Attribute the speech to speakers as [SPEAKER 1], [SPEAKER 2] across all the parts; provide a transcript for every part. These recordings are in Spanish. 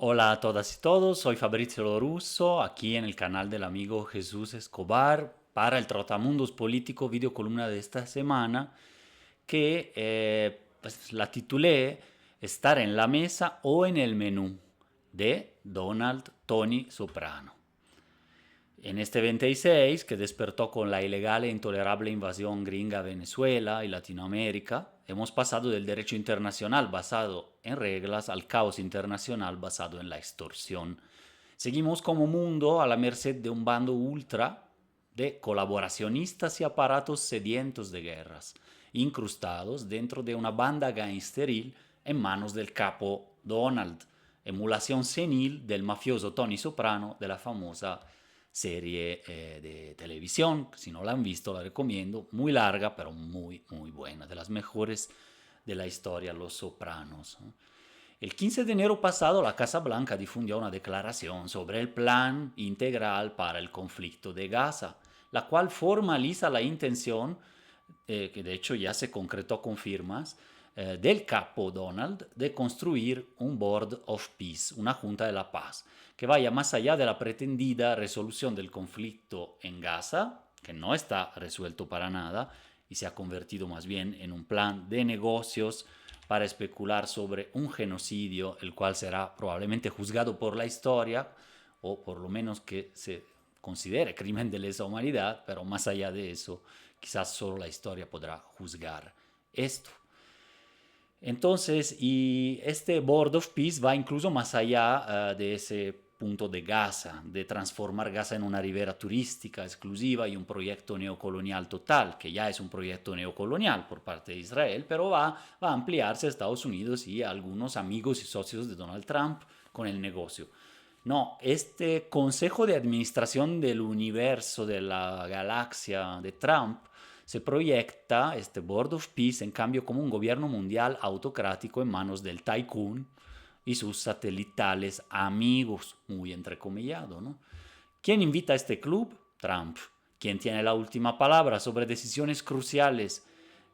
[SPEAKER 1] Hola a todas y todos, soy Fabrizio Lorusso, aquí en el canal del amigo Jesús Escobar para el Trotamundos Político video columna de esta semana que pues, la titulé Estar en la mesa o en el menú de Donald Tony Soprano. En este 26, que despertó con la ilegal e intolerable invasión gringa a Venezuela y Latinoamérica, hemos pasado del derecho internacional basado en reglas al caos internacional basado en la extorsión. Seguimos como mundo a la merced de un bando ultra de colaboracionistas y aparatos sedientos de guerras, incrustados dentro de una banda gangsteril en manos del capo Donald, emulación senil del mafioso Tony Soprano de la famosa serie de televisión. Si no la han visto, la recomiendo. Muy larga, pero muy, muy buena. De las mejores de la historia, Los Sopranos. El 15 de enero pasado, la Casa Blanca difundió una declaración sobre el plan integral para el conflicto de Gaza, la cual formaliza la intención, que de hecho ya se concretó con firmas, del capo Donald de construir un Board of Peace, una Junta de la Paz, que vaya más allá de la pretendida resolución del conflicto en Gaza, que no está resuelto para nada y se ha convertido más bien en un plan de negocios para especular sobre un genocidio, el cual será probablemente juzgado por la historia, o por lo menos que se considere crimen de lesa humanidad, pero más allá de eso, quizás solo la historia podrá juzgar esto. Entonces, y este Board of Peace va incluso más allá de ese punto de Gaza, de transformar Gaza en una ribera turística exclusiva y un proyecto neocolonial total, que ya es un proyecto neocolonial por parte de Israel, pero va a ampliarse a Estados Unidos y a algunos amigos y socios de Donald Trump con el negocio. No, este Consejo de Administración del Universo, de la Galaxia de Trump, se proyecta, este Board of Peace, en cambio, como un gobierno mundial autocrático en manos del tycoon y sus satelitales amigos, muy entrecomillado, ¿no? ¿Quién invita a este club? Trump. ¿Quién tiene la última palabra sobre decisiones cruciales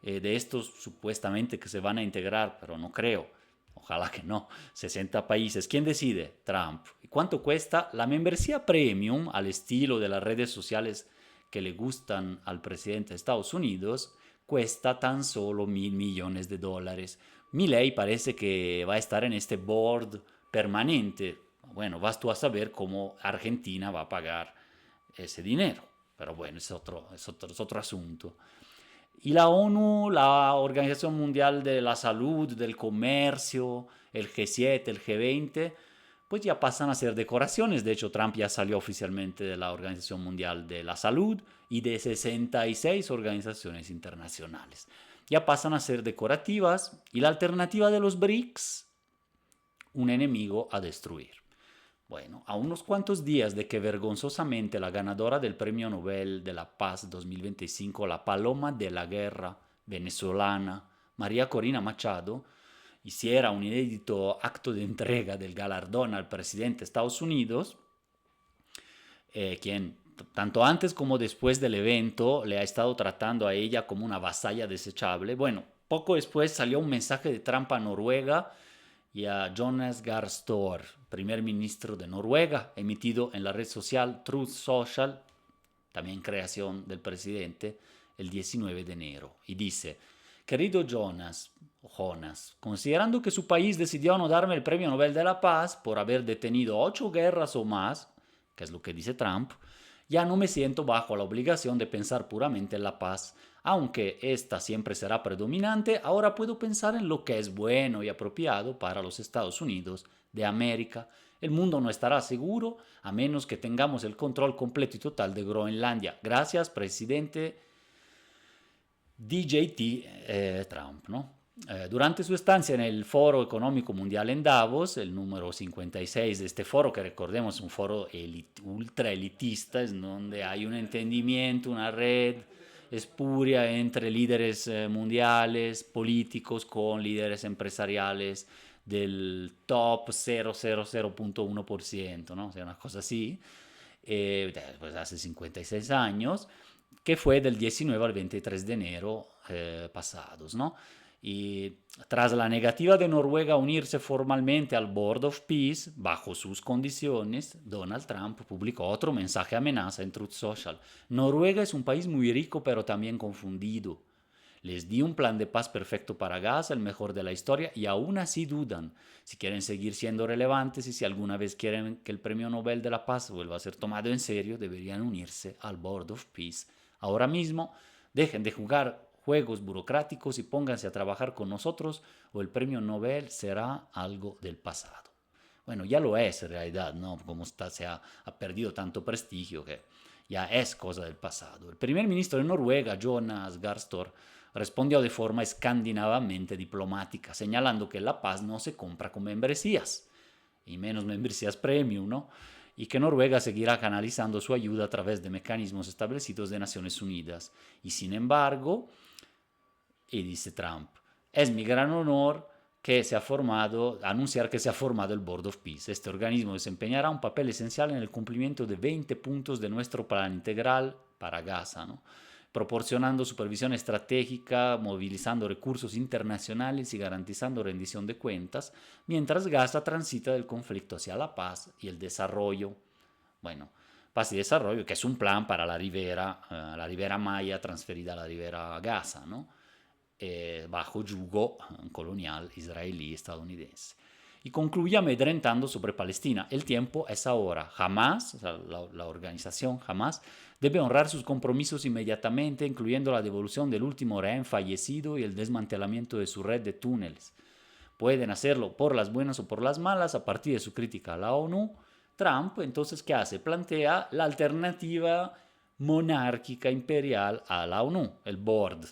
[SPEAKER 1] de estos supuestamente que se van a integrar? Pero no creo. Ojalá que no. 60 países. ¿Quién decide? Trump. ¿Y cuánto cuesta? La membresía premium, al estilo de las redes sociales que le gustan al presidente de Estados Unidos, cuesta tan solo $1.000 millones. Milei parece que va a estar en este board permanente. Bueno, vas tú a saber cómo Argentina va a pagar ese dinero. Pero bueno, es otro asunto. Y la ONU, la Organización Mundial de la Salud, del Comercio, el G7, el G20, pues ya pasan a ser decoraciones. De hecho, Trump ya salió oficialmente de la Organización Mundial de la Salud y de 66 organizaciones internacionales. Ya pasan a ser decorativas y la alternativa de los BRICS, un enemigo a destruir. Bueno, a unos cuantos días de que vergonzosamente la ganadora del Premio Nobel de la Paz 2025, la paloma de la guerra venezolana, María Corina Machado, hiciera un inédito acto de entrega del galardón al presidente de Estados Unidos, quien tanto antes como después del evento le ha estado tratando a ella como una vasalla desechable. Bueno, poco después salió un mensaje de Trump a Noruega y a Jonas Gahr Støre, primer ministro de Noruega, emitido en la red social Truth Social, también creación del presidente, el 19 de enero. Y dice, querido Jonas, considerando que su país decidió no darme el Premio Nobel de la Paz por haber detenido 8 guerras o más, que es lo que dice Trump, ya no me siento bajo la obligación de pensar puramente en la paz. Aunque esta siempre será predominante, ahora puedo pensar en lo que es bueno y apropiado para los Estados Unidos de América. El mundo no estará seguro a menos que tengamos el control completo y total de Groenlandia. Gracias, presidente DJT Trump, ¿no? Durante su estancia en el Foro Económico Mundial en Davos, el número 56 de este foro, que recordemos es un foro ultra elitista, es donde hay un entendimiento, una red espuria entre líderes mundiales, políticos, con líderes empresariales del top 0,001%, ¿no? O sea, una cosa así, pues hace 56 años, que fue del 19 al 23 de enero pasados, ¿no? Y tras la negativa de Noruega a unirse formalmente al Board of Peace, bajo sus condiciones, Donald Trump publicó otro mensaje amenaza en Truth Social. Noruega es un país muy rico pero también confundido. Les di un plan de paz perfecto para Gaza, el mejor de la historia, y aún así dudan si quieren seguir siendo relevantes y si alguna vez quieren que el Premio Nobel de la Paz vuelva a ser tomado en serio, deberían unirse al Board of Peace. Ahora mismo, dejen de jugar juegos burocráticos y pónganse a trabajar con nosotros o el Premio Nobel será algo del pasado. Bueno, ya lo es en realidad, ¿no? Como está, ha perdido tanto prestigio que ya es cosa del pasado. El primer ministro de Noruega, Jonas Gahr Støre, respondió de forma escandinavamente diplomática, señalando que la paz no se compra con membresías, y menos membresías premium, ¿no? Y que Noruega seguirá canalizando su ayuda a través de mecanismos establecidos de Naciones Unidas. Y sin embargo, y dice Trump, es mi gran honor que se ha formado, anunciar que se ha formado el Board of Peace. Este organismo desempeñará un papel esencial en el cumplimiento de 20 puntos de nuestro plan integral para Gaza, ¿no? Proporcionando supervisión estratégica, movilizando recursos internacionales y garantizando rendición de cuentas, mientras Gaza transita del conflicto hacia la paz y el desarrollo. Bueno, paz y desarrollo, que es un plan para la ribera Maya transferida a la ribera Gaza, ¿no? Bajo yugo colonial israelí estadounidense. Y concluye amedrentando sobre Palestina. El tiempo es ahora. Hamas, o sea, la organización Hamas, debe honrar sus compromisos inmediatamente, incluyendo la devolución del último rehén fallecido y el desmantelamiento de su red de túneles. Pueden hacerlo por las buenas o por las malas, a partir de su crítica a la ONU. Trump, entonces, ¿qué hace? Plantea la alternativa monárquica imperial a la ONU, el board,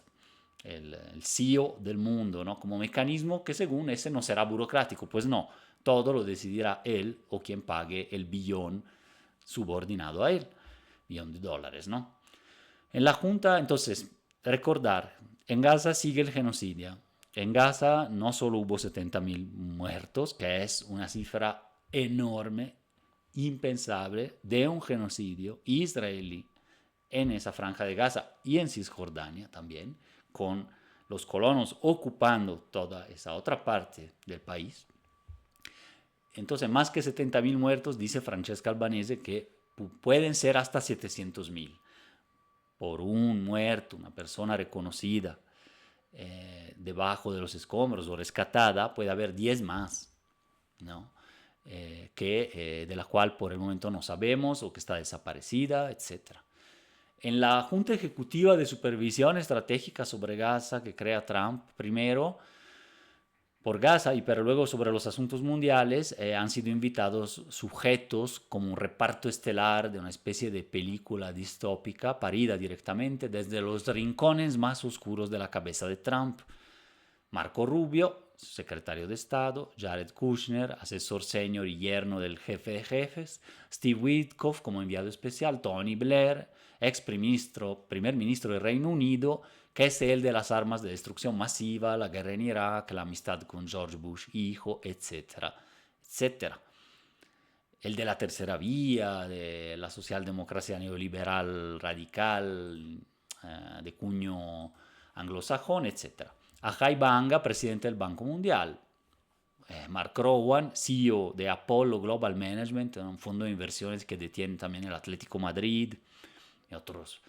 [SPEAKER 1] el CEO del mundo, ¿no? Como mecanismo que según ese no será burocrático, pues no, todo lo decidirá él o quien pague el billón subordinado a él, billón de dólares, ¿no? En la Junta, entonces, recordar, en Gaza sigue el genocidio. En Gaza no solo hubo 70.000 muertos, que es una cifra enorme, impensable, de un genocidio israelí en esa franja de Gaza y en Cisjordania también, con los colonos ocupando toda esa otra parte del país. Entonces, más que 70.000 muertos, dice Francesca Albanese que pueden ser hasta 700.000 por un muerto, una persona reconocida debajo de los escombros o rescatada, puede haber 10 más, ¿no? De la cual por el momento no sabemos o que está desaparecida, etc. En la Junta Ejecutiva de Supervisión Estratégica sobre Gaza que crea Trump, primero por Gaza y pero luego sobre los asuntos mundiales, han sido invitados sujetos como un reparto estelar de una especie de película distópica parida directamente desde los rincones más oscuros de la cabeza de Trump. Marco Rubio, secretario de Estado, Jared Kushner, asesor senior y yerno del jefe de jefes, Steve Witkoff como enviado especial, Tony Blair, primer ministro del Reino Unido, que es el de las armas de destrucción masiva, la guerra en Irak, la amistad con George Bush hijo, etcétera, etcétera. El de la tercera vía, de la socialdemocracia neoliberal radical, de cuño anglosajón, etcétera. Ajay Banga, presidente del Banco Mundial. Mark Rowan, CEO de Apollo Global Management, un fondo de inversiones que detiene también el Atlético Madrid y otros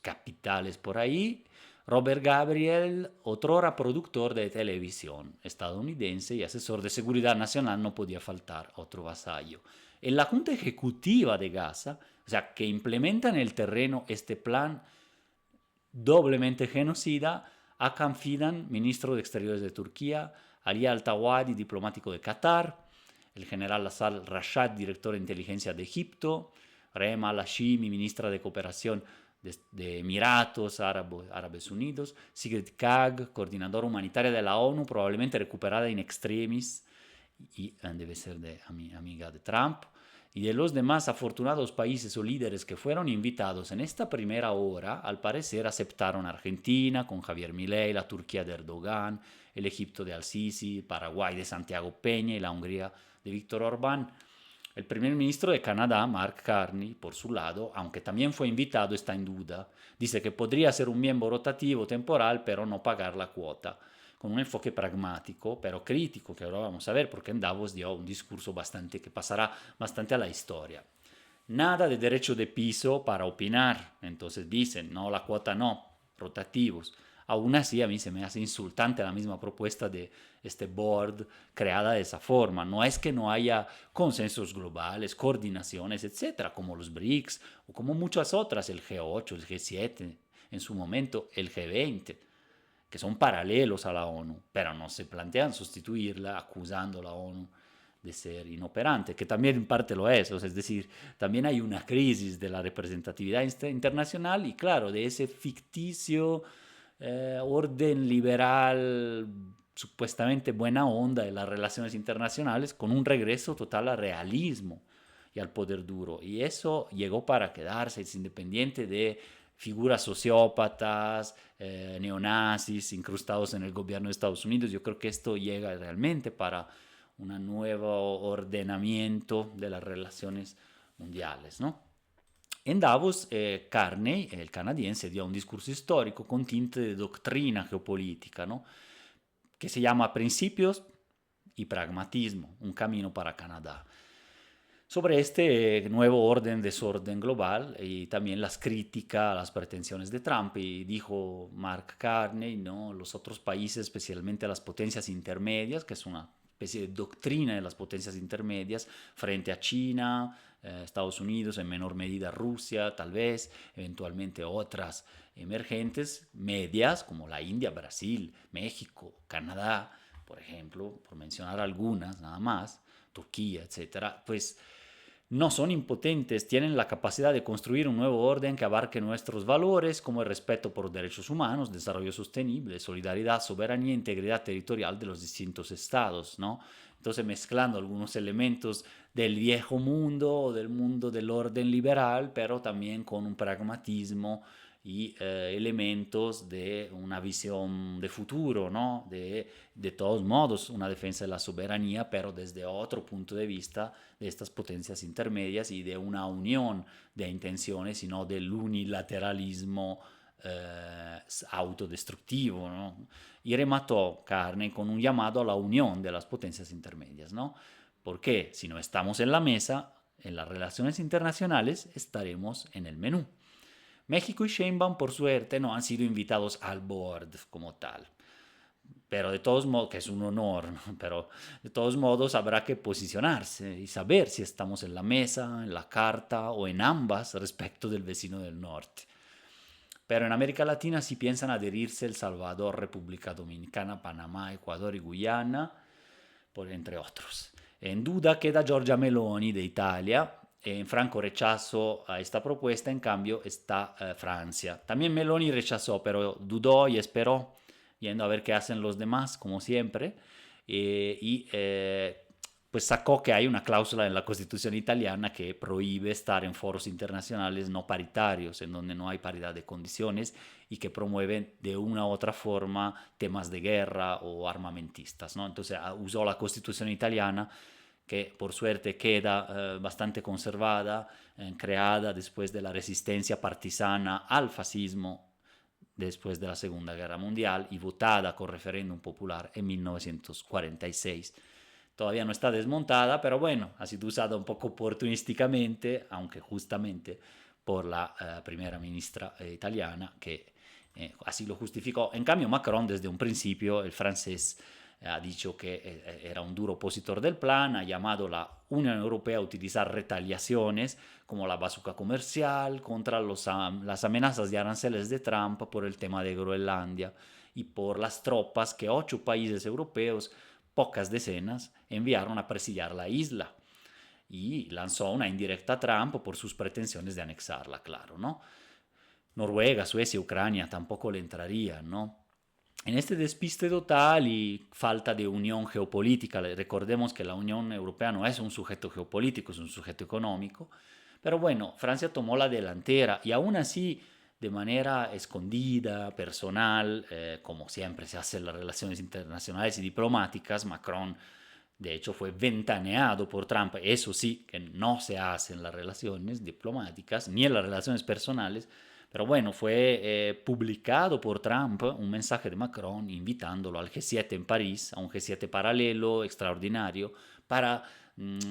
[SPEAKER 1] capitales por ahí. Robert Gabriel, otrora productor de televisión estadounidense y asesor de seguridad nacional, no podía faltar, otro vasallo. En la Junta Ejecutiva de Gaza, o sea, que implementa en el terreno este plan doblemente genocida, Hakan Fidan, ministro de Exteriores de Turquía, Ali Al-Tawadi, diplomático de Qatar, el general Assad Rashad, director de inteligencia de Egipto, Rema Al-Hashimi, ministra de Cooperación de Emiratos Árabes Unidos, Sigrid Kaag, coordinadora humanitaria de la ONU, probablemente recuperada in extremis, y debe ser amiga de Trump, y de los demás afortunados países o líderes que fueron invitados en esta primera hora, al parecer aceptaron Argentina con Javier Milei, la Turquía de Erdogan, el Egipto de Al-Sisi, Paraguay de Santiago Peña y la Hungría de Víctor Orbán. El primer ministro de Canadá, Mark Carney, por su lado, aunque también fue invitado, está en duda. Dice que podría ser un miembro rotativo temporal, pero no pagar la cuota. con un enfoque pragmático, pero crítico, que ahora vamos a ver, porque en Davos dio un discurso bastante que pasará bastante a la historia. Nada de derecho de piso para opinar, entonces dicen, no, la cuota no, rotativos. Aún así, a mí se me hace insultante la misma propuesta de este board creada de esa forma. No es que no haya consensos globales, coordinaciones, etcétera, como los BRICS o como muchas otras, el G8, el G7, en su momento el G20, que son paralelos a la ONU, pero no se plantean sustituirla acusando a la ONU de ser inoperante, que también en parte lo es, o sea, es decir, también hay una crisis de la representatividad internacional y claro, de ese ficticio orden liberal supuestamente buena onda de las relaciones internacionales con un regreso total al realismo y al poder duro. Y eso llegó para quedarse, es independiente de figuras sociópatas, neonazis incrustados en el gobierno de Estados Unidos. Yo creo que esto llega realmente para un nuevo ordenamiento de las relaciones mundiales, ¿no? En Davos, Carney, el canadiense, dio un discurso histórico con tinte de doctrina geopolítica, ¿no? Que se llama Principios y Pragmatismo, un camino para Canadá. Sobre este nuevo orden, desorden global y también las críticas a las pretensiones de Trump, y dijo Mark Carney, ¿no? Los otros países, especialmente las potencias intermedias, que es una especie de doctrina de las potencias intermedias frente a China, Estados Unidos, en menor medida Rusia, tal vez, eventualmente otras emergentes medias como la India, Brasil, México, Canadá, por ejemplo, por mencionar algunas nada más, Turquía, etcétera, pues no son impotentes, tienen la capacidad de construir un nuevo orden que abarque nuestros valores como el respeto por derechos humanos, desarrollo sostenible, solidaridad, soberanía e integridad territorial de los distintos estados, ¿no? Entonces, mezclando algunos elementos del viejo mundo o del mundo del orden liberal, pero también con un pragmatismo y elementos de una visión de futuro, ¿no? De todos modos, una defensa de la soberanía, pero desde otro punto de vista de estas potencias intermedias y de una unión de intenciones y no del unilateralismo autodestructivo, ¿no? Y remató Carney con un llamado a la unión de las potencias intermedias, ¿no? Porque si no estamos en la mesa, en las relaciones internacionales estaremos en el menú. México y Sheinbaum, por suerte, no han sido invitados al board como tal. Pero de todos modos, que es un honor, ¿no? Pero de todos modos habrá que posicionarse y saber si estamos en la mesa, en la carta o en ambas respecto del vecino del norte. Pero en América Latina sí piensan adherirse El Salvador, República Dominicana, Panamá, Ecuador y Guyana, por entre otros. En duda queda Giorgia Meloni de Italia. En franco rechazo a esta propuesta, en cambio, está Francia. También Meloni rechazó, pero dudó y esperó, yendo a ver qué hacen los demás, como siempre. Pues sacó que hay una cláusula en la Constitución italiana que prohíbe estar en foros internacionales no paritarios, en donde no hay paridad de condiciones y que promueven de una u otra forma temas de guerra o armamentistas, ¿no? Entonces usó la Constitución italiana, que por suerte queda bastante conservada, creada después de la resistencia partisana al fascismo después de la Segunda Guerra Mundial y votada con referéndum popular en 1946. Todavía no está desmontada, pero bueno, ha sido usada un poco oportunísticamente, aunque justamente por la primera ministra italiana que así lo justificó. En cambio, Macron desde un principio, el francés, ha dicho que era un duro opositor del plan, ha llamado a la Unión Europea a utilizar retaliaciones como la bazooka comercial contra las amenazas de aranceles de Trump por el tema de Groenlandia y por las tropas que 8 países europeos, pocas decenas, enviaron a presidiar la isla. Y lanzó una indirecta a Trump por sus pretensiones de anexarla, claro, ¿no? Noruega, Suecia, Ucrania tampoco le entrarían, ¿no? En este despiste total y falta de unión geopolítica, recordemos que la Unión Europea no es un sujeto geopolítico, es un sujeto económico, pero bueno, Francia tomó la delantera y aún así, de manera escondida, personal, como siempre se hace en las relaciones internacionales y diplomáticas, Macron de hecho fue ventaneado por Trump, eso sí, que no se hace en las relaciones diplomáticas ni en las relaciones personales, Pero bueno, fue publicado por Trump un mensaje de Macron invitándolo al G7 en París, a un G7 paralelo, extraordinario, para,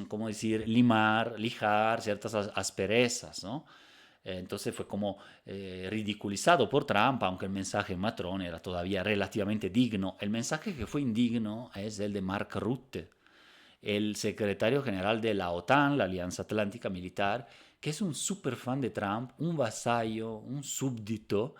[SPEAKER 1] ¿cómo decir?, lijar ciertas asperezas, ¿no? Entonces fue como ridiculizado por Trump, aunque el mensaje de Macron era todavía relativamente digno. El mensaje que fue indigno es el de Mark Rutte, el secretario general de la OTAN, la Alianza Atlántica Militar, que es un súper fan de Trump, un vasallo, un súbdito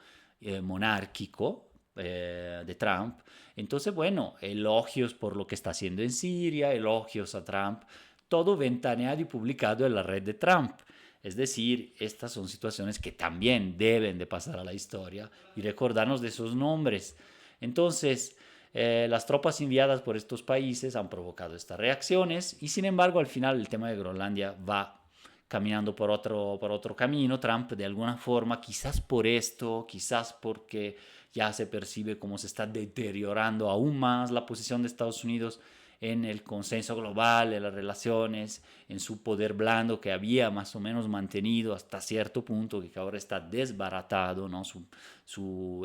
[SPEAKER 1] monárquico de Trump. Entonces, bueno, elogios por lo que está haciendo en Siria, elogios a Trump, todo ventaneado y publicado en la red de Trump. Es decir, estas son situaciones que también deben de pasar a la historia y recordarnos de esos nombres. Entonces, las tropas enviadas por estos países han provocado estas reacciones y sin embargo al final el tema de Groenlandia va caminando por otro camino. Trump de alguna forma, quizás por esto, quizás porque ya se percibe cómo se está deteriorando aún más la posición de Estados Unidos en el consenso global, en las relaciones, en su poder blando que había más o menos mantenido hasta cierto punto, que ahora está desbaratado, ¿no?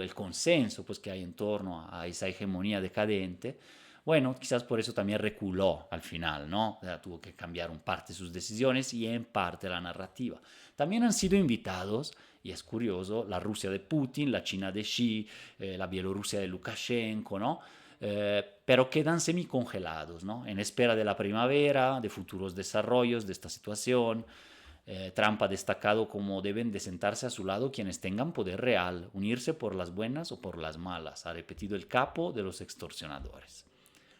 [SPEAKER 1] El consenso pues, que hay en torno a esa hegemonía decadente. Bueno, quizás por eso también reculó al final, ¿no? O sea, tuvo que cambiar un parte sus decisiones y en parte la narrativa. También han sido invitados, y es curioso, la Rusia de Putin, la China de Xi, la Bielorrusia de Lukashenko, ¿no? Pero quedan semicongelados, ¿no? En espera de la primavera, de futuros desarrollos de esta situación. Trump ha destacado cómo deben de sentarse a su lado quienes tengan poder real, unirse por las buenas o por las malas, ha repetido el capo de los extorsionadores.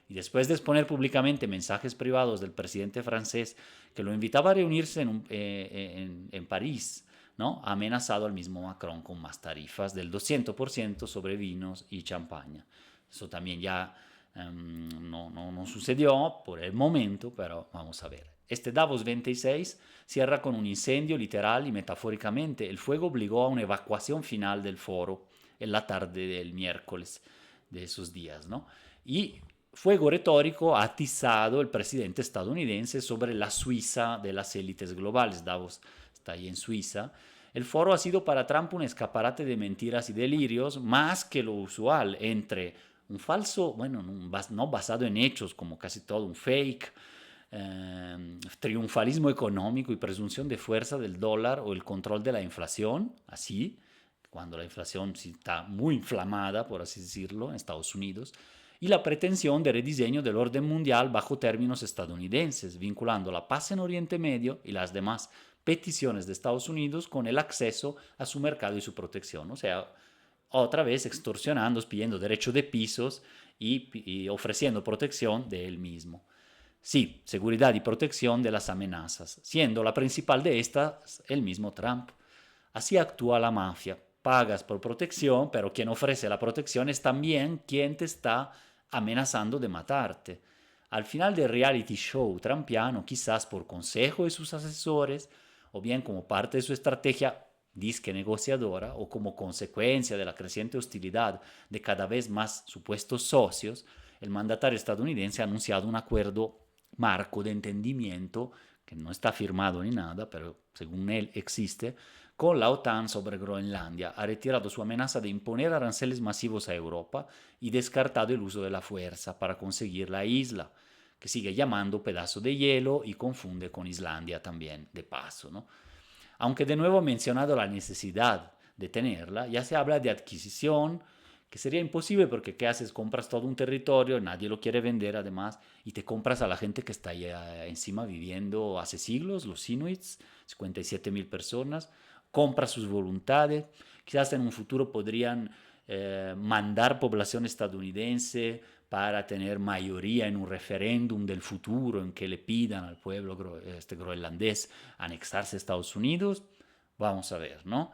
[SPEAKER 1] Y después de exponer públicamente mensajes privados del presidente francés que lo invitaba a reunirse en París, ¿no? Ha amenazado al mismo Macron con más tarifas del 200% sobre vinos y champaña. Eso también ya no sucedió por el momento, pero vamos a ver. Este Davos 26 cierra con un incendio literal y metafóricamente. El fuego obligó a una evacuación final del foro en la tarde del miércoles de esos días, ¿no? Y fuego retórico ha atizado el presidente estadounidense sobre la Suiza de las élites globales. Davos está ahí en Suiza. El foro ha sido para Trump un escaparate de mentiras y delirios, más que lo usual, entre un falso, bueno, no basado en hechos, como casi todo, un fake, triunfalismo económico y presunción de fuerza del dólar o el control de la inflación, así, cuando la inflación sí está muy inflamada, por así decirlo, en Estados Unidos, y la pretensión de rediseño del orden mundial bajo términos estadounidenses, vinculando la paz en Oriente Medio y las demás peticiones de Estados Unidos con el acceso a su mercado y su protección. O sea, otra vez extorsionando, pidiendo derecho de pisos y ofreciendo protección de él mismo. Sí, seguridad y protección de las amenazas, siendo la principal de estas el mismo Trump. Así actúa la mafia. Pagas por protección, pero quien ofrece la protección es también quien te está amenazando de matarte. Al final del reality show trampiano, quizás por consejo de sus asesores, o bien como parte de su estrategia disque negociadora, o como consecuencia de la creciente hostilidad de cada vez más supuestos socios, el mandatario estadounidense ha anunciado un acuerdo marco de entendimiento, que no está firmado ni nada, pero según él existe, con la OTAN sobre Groenlandia. Ha retirado su amenaza de imponer aranceles masivos a Europa y descartado el uso de la fuerza para conseguir la isla, que sigue llamando pedazo de hielo y confunde con Islandia también, de paso, ¿no? Aunque de nuevo ha mencionado la necesidad de tenerla, ya se habla de adquisición, que sería imposible porque ¿qué haces? Compras todo un territorio, nadie lo quiere vender además, y te compras a la gente que está ahí encima viviendo hace siglos, los Inuits, 57.000 personas, compras sus voluntades, quizás en un futuro podrían mandar población estadounidense para tener mayoría en un referéndum del futuro en que le pidan al pueblo groenlandés anexarse a Estados Unidos. Vamos a ver, ¿no?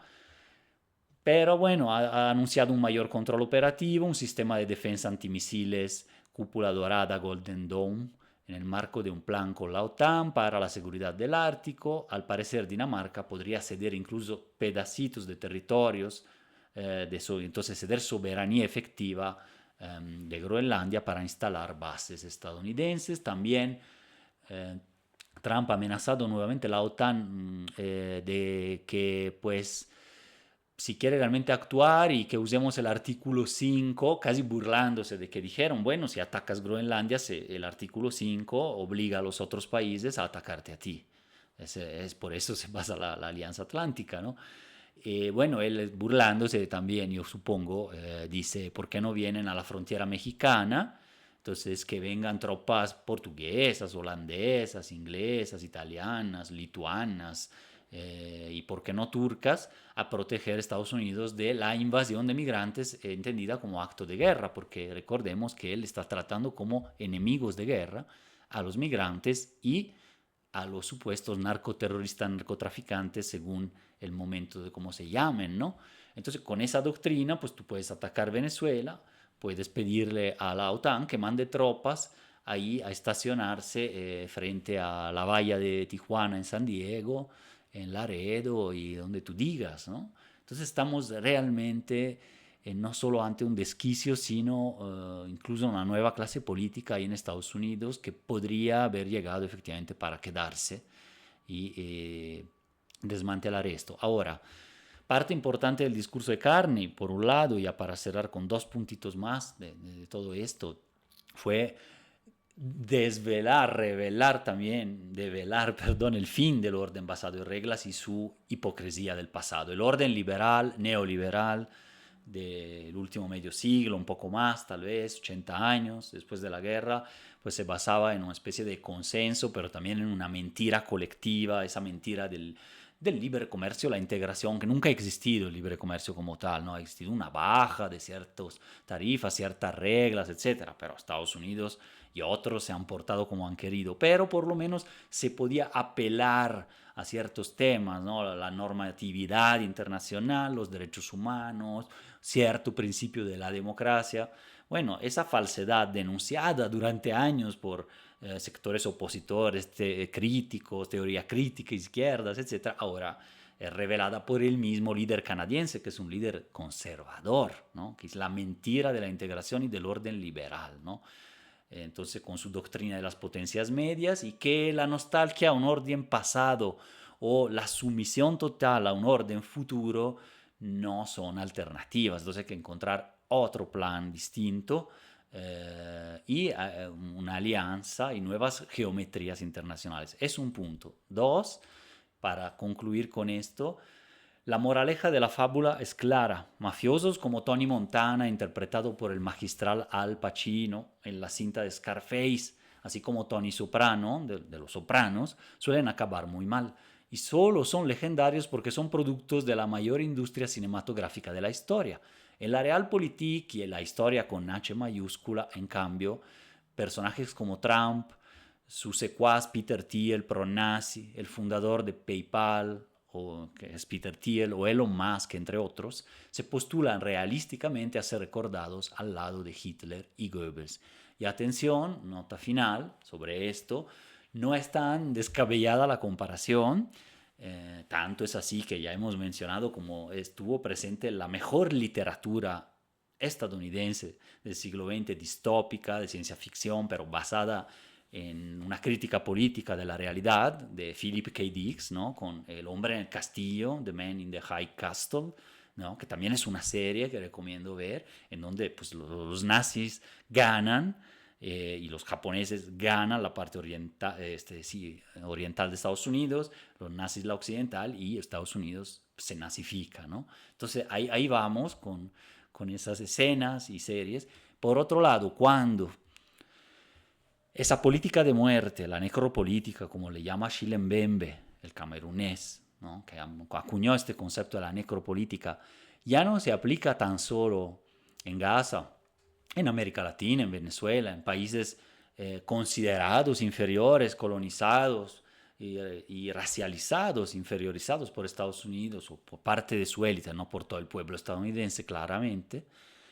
[SPEAKER 1] Pero bueno, ha anunciado un mayor control operativo, un sistema de defensa antimisiles cúpula dorada Golden Dome en el marco de un plan con la OTAN para la seguridad del Ártico. Al parecer Dinamarca podría ceder incluso pedacitos de territorios, entonces ceder soberanía efectiva de Groenlandia para instalar bases estadounidenses. También eh, Trump ha amenazado nuevamente a la OTAN de que pues si quiere realmente actuar y que usemos el artículo 5, casi burlándose de que dijeron, bueno, si atacas Groenlandia, el artículo 5 obliga a los otros países a atacarte a ti. Es por eso se basa la Alianza Atlántica, ¿no? Bueno, él burlándose también, yo supongo, dice, ¿por qué no vienen a la frontera mexicana? Entonces, que vengan tropas portuguesas, holandesas, inglesas, italianas, lituanas, y por qué no turcas, a proteger a Estados Unidos de la invasión de migrantes entendida como acto de guerra, porque recordemos que él está tratando como enemigos de guerra a los migrantes y a los supuestos narcoterroristas, narcotraficantes, según el momento de cómo se llamen, ¿no? Entonces, con esa doctrina, pues tú puedes atacar Venezuela, puedes pedirle a la OTAN que mande tropas ahí a estacionarse frente a la valla de Tijuana en San Diego, en Laredo y donde tú digas, ¿no? Entonces estamos realmente no solo ante un desquicio, sino incluso una nueva clase política ahí en Estados Unidos que podría haber llegado efectivamente para quedarse y desmantelar esto. Ahora, parte importante del discurso de Carney, por un lado, ya para cerrar con dos puntitos más de todo esto, fue desvelar, revelar también, develar, perdón, el fin del orden basado en reglas y su hipocresía del pasado. El orden liberal, neoliberal del último medio siglo, un poco más, tal vez 80 años después de la guerra, pues se basaba en una especie de consenso, pero también en una mentira colectiva, esa mentira del libre comercio, la integración, que nunca ha existido el libre comercio como tal, no ha existido una baja de ciertas tarifas, ciertas reglas, etcétera, pero Estados Unidos y otros se han portado como han querido, pero por lo menos se podía apelar a ciertos temas, ¿no? La normatividad internacional, los derechos humanos, cierto principio de la democracia. Bueno, esa falsedad denunciada durante años por sectores opositores, críticos, teoría crítica, izquierdas, etcétera, ahora es revelada por el mismo líder canadiense, que es un líder conservador, ¿no? Que es la mentira de la integración y del orden liberal, ¿no? Entonces, con su doctrina de las potencias medias y que la nostalgia a un orden pasado o la sumisión total a un orden futuro no son alternativas. Entonces hay que encontrar otro plan distinto y una alianza y nuevas geometrías internacionales. Es un punto. Dos, para concluir con esto, la moraleja de la fábula es clara. Mafiosos como Tony Montana, interpretado por el magistral Al Pacino en la cinta de Scarface, así como Tony Soprano, de Los Sopranos, suelen acabar muy mal. Y solo son legendarios porque son productos de la mayor industria cinematográfica de la historia. En la Realpolitik y en la historia con H mayúscula, en cambio, personajes como Trump, su secuaz Peter Thiel, pro-nazi, el fundador de PayPal, o que es Peter Thiel, o Elon Musk, entre otros, se postulan realísticamente a ser recordados al lado de Hitler y Goebbels. Y atención, nota final sobre esto, no es tan descabellada la comparación, tanto es así que ya hemos mencionado como estuvo presente la mejor literatura estadounidense del siglo XX, distópica, de ciencia ficción, pero basada en una crítica política de la realidad de Philip K. Dick, ¿no? Con El hombre en el castillo, The Man in the High Castle, ¿no? Que también es una serie que recomiendo ver, en donde pues, los nazis ganan y los japoneses ganan la parte oriental, sí, oriental de Estados Unidos, los nazis la occidental y Estados Unidos se nazifica, ¿no? Entonces ahí vamos con esas escenas y series. Por otro lado, cuando esa política de muerte, la necropolítica, como le llama Mbembe, el camerunés, ¿no? Que acuñó este concepto de la necropolítica, ya no se aplica tan solo en Gaza, en América Latina, en Venezuela, en países considerados inferiores, colonizados y racializados, inferiorizados por Estados Unidos o por parte de su élite, no por todo el pueblo estadounidense claramente.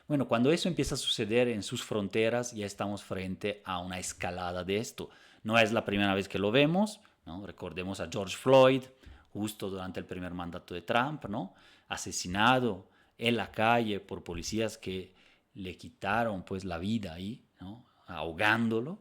[SPEAKER 1] Bueno, cuando eso empieza a suceder en sus fronteras, ya estamos frente a una escalada de esto. No es la primera vez que lo vemos, ¿no? Recordemos a George Floyd, justo durante el primer mandato de Trump, ¿no? Asesinado en la calle por policías que le quitaron pues la vida ahí, ¿no? Ahogándolo.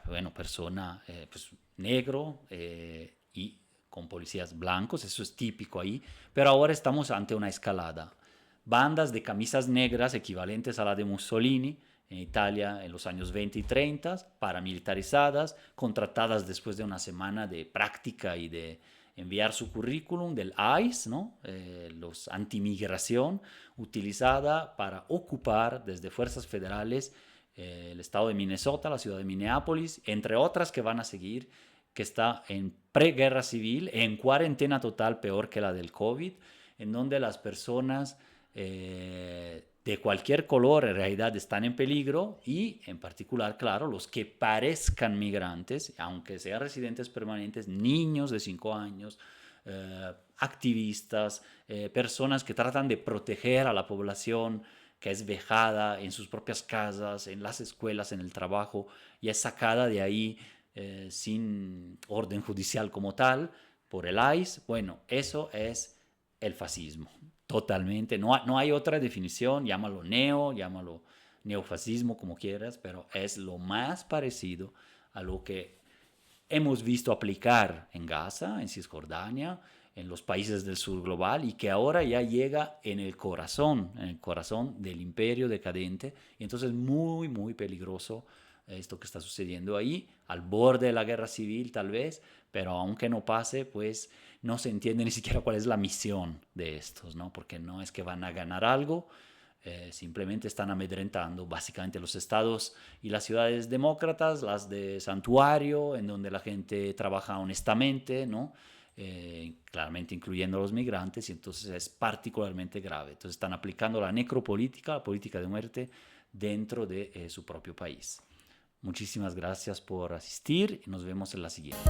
[SPEAKER 1] Bueno, persona pues, negro y con policías blancos, eso es típico ahí, pero ahora estamos ante una escalada. Bandas de camisas negras equivalentes a la de Mussolini en Italia en los años 20 y 30, paramilitarizadas, contratadas después de una semana de práctica y de enviar su currículum del ICE, ¿no? Los antimigración, utilizada para ocupar desde fuerzas federales el estado de Minnesota, la ciudad de Minneapolis, entre otras que van a seguir, que está en preguerra civil, en cuarentena total, peor que la del COVID, en donde las personas de cualquier color en realidad están en peligro y en particular, claro, los que parezcan migrantes, aunque sean residentes permanentes, niños de 5 años, activistas, personas que tratan de proteger a la población que es vejada en sus propias casas, en las escuelas, en el trabajo, y es sacada de ahí sin orden judicial como tal, por el ICE. Bueno, eso es el fascismo, totalmente. No hay otra definición, llámalo neofascismo, como quieras, pero es lo más parecido a lo que hemos visto aplicar en Gaza, en Cisjordania, en los países del sur global y que ahora ya llega en el corazón del imperio decadente. Y entonces es muy, muy peligroso esto que está sucediendo ahí, al borde de la guerra civil tal vez, pero aunque no pase, pues no se entiende ni siquiera cuál es la misión de estos, ¿no? Porque no es que van a ganar algo, simplemente están amedrentando básicamente los estados y las ciudades demócratas, las de santuario, en donde la gente trabaja honestamente, ¿no? Claramente incluyendo a los migrantes, y entonces es particularmente grave. Entonces están aplicando la necropolítica, la política de muerte, dentro de su propio país. Muchísimas gracias por asistir y nos vemos en la siguiente.